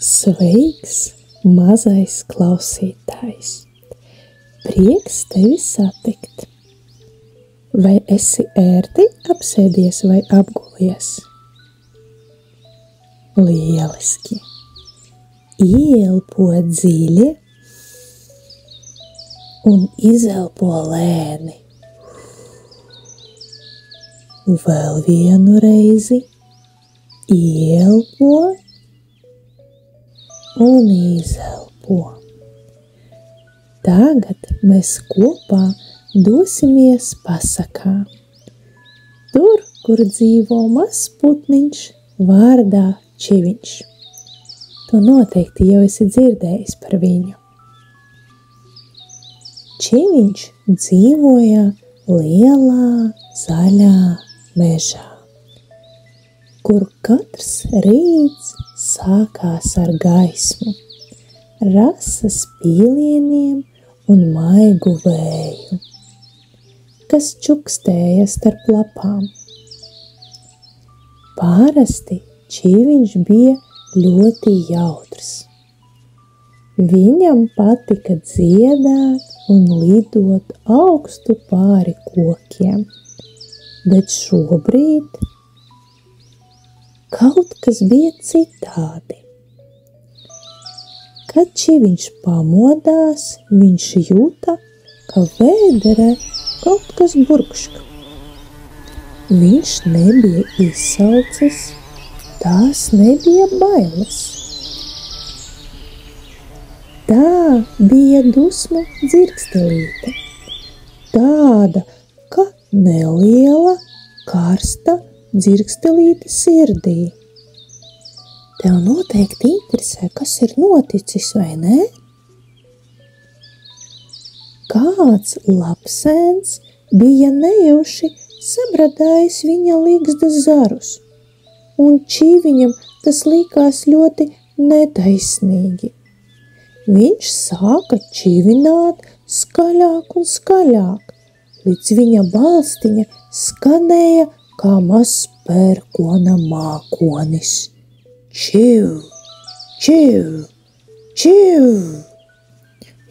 Sveiks, mazais klausītājs! Prieks tevi satikt! Vai esi ērti apsēdies vai apgulies? Lieliski! Ieelpo dziļi un izelpo lēni. Vēl vienu reizi ieelpo un izelpo. Tagad mēs kopā dosimies pasakā. Tur, kur dzīvo mazs putniņš vārdā Čiviņš. Tu noteikti jau esi dzirdējis par viņu. Čiviņš dzīvoja lielā zaļā mežā, kur katrs rīts sākās ar gaismu, rasas pīlieniem un maigu vēju, kas čukstēja starp lapām. Parasti Čiviņš bija ļoti jautrs. Viņam patika dziedāt un lidot augstu pāri kokiem, bet šobrīd kaut kas bija citādi. Kad Čiviņš pamodās, viņš jūta, ka vēderē kaut kas burkšķi. Viņš nebija izsalcis, tās nebija bailes. Tā bija dusmu dzirkstelīte, tāda, ka neliela, karsta dzirkstelīte sirdī. Tev noteikti interesē, kas ir noticis, vai ne? Kāds lapsēns bija nejauši sabradājis viņa ligzdas zarus, un Čiviņam tas likās ļoti netaisnīgi. Viņš sāka čivināt skaļāk un skaļāk, līdz viņa balstiņa skanēja kā mazs pērkona mākonis. Čiv, čiv, čiv!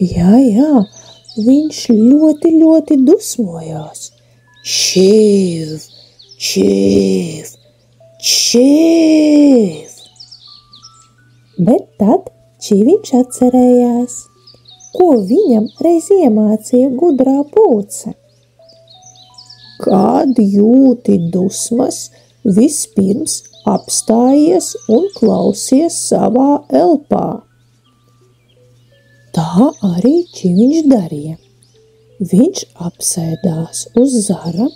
Jā, viņš ļoti dusmojās. Čiv, čiv, čiv! Bet tad Čiviņš atcerējās, ko viņam reiz iemācīja gudrā pūce. Kad jūti dusmas, vispirms apstājies un klausies savā elpā. Tā arī Čiviņš darīja. Viņš apsēdās uz zara,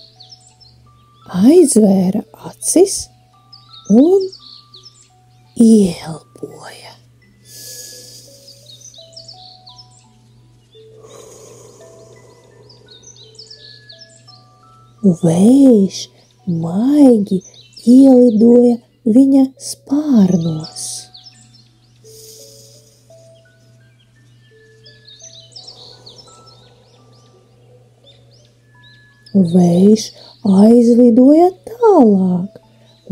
aizvēra acis un ieelpoja. Vējš maigi ielidoja viņa spārnos. Vējš aizlidoja tālāk,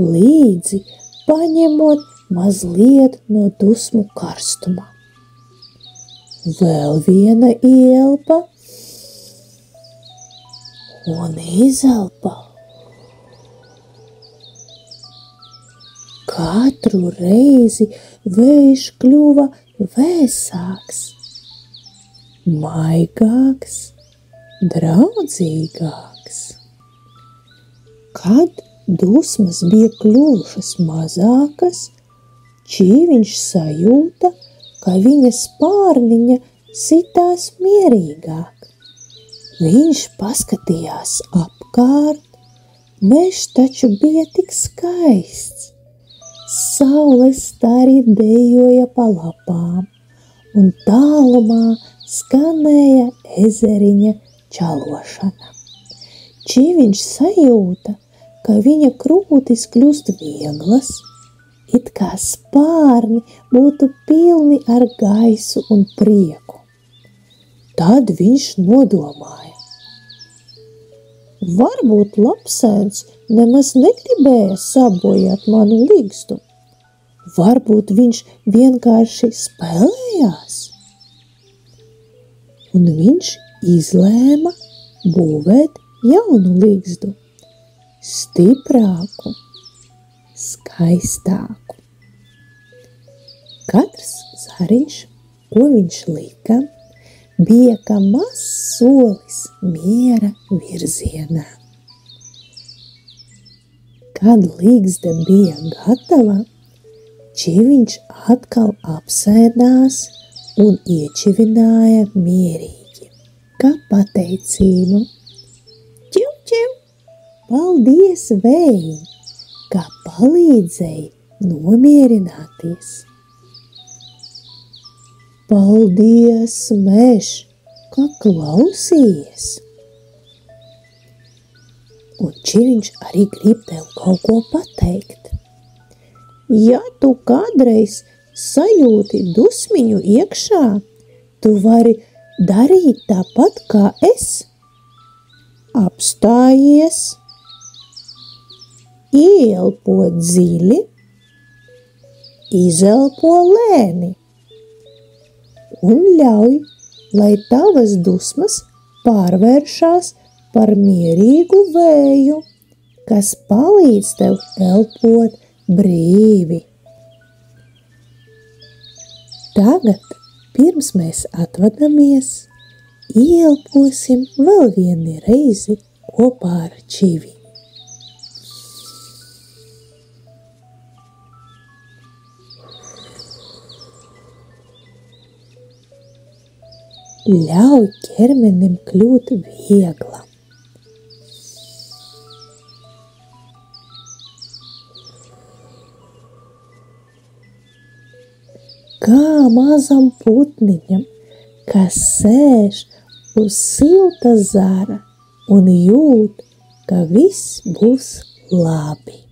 līdzi paņemot mazliet no dusmu karstuma. Vēl viena ielpa un izelpa. Katru reizi vējš kļuva vēsāks, maigāks, draudzīgāks. Kad dusmas bija kļuvušas mazākas, Čiviņš sajūta, ka viņa spārniņa sitās mierīgāk. Viņš paskatījās apkārt, mežs taču bija tik skaists. Saule stari dejoja pa lapām, un tālumā skanēja ezeriņa čalošana. Čiviņš sajūta, ka viņa krūtis kļūst vieglas, it kā spārni būtu pilni ar gaisu un prieku. Tad viņš nodomāja. Varbūt lapsēns nemaz negribēja sabojāt manu ligzdu. Varbūt viņš vienkārši spēlējās. Un viņš izlēma būvēt jaunu ligzdu, stiprāku, skaistāku. Katrs zariņš, ko viņš lika, bija kā mazs solis miera virzienā. Kad ligzda bija gatava, Čiviņš atkal apsēdās un iečivināja mierīgi, kā pateicību. Čiu, čiu! Paldies, vējiņ, kā palīdzēji nomierināties! Paldies, mež, kā klausījies! Un Čiviņš arī grib tev kaut ko pateikt. Ja tu kādreiz sajūti dusmiņu iekšā, tu vari darīt tāpat kā es. Apstājies, ieelpo dziļi, izelpo lēni un ļauj, lai tavas dusmas pārvēršās par mierīgu vēju, kas palīdz tev elpot brīvi. Tagad, pirms mēs atvadamies, ieelposim vēl vienu reizi kopā ar Čiviņu. Ļauj ķermenim kļūt vieglam. Kā mazam putniņam, kas sēž uz silta zara un jūt, ka viss būs labi.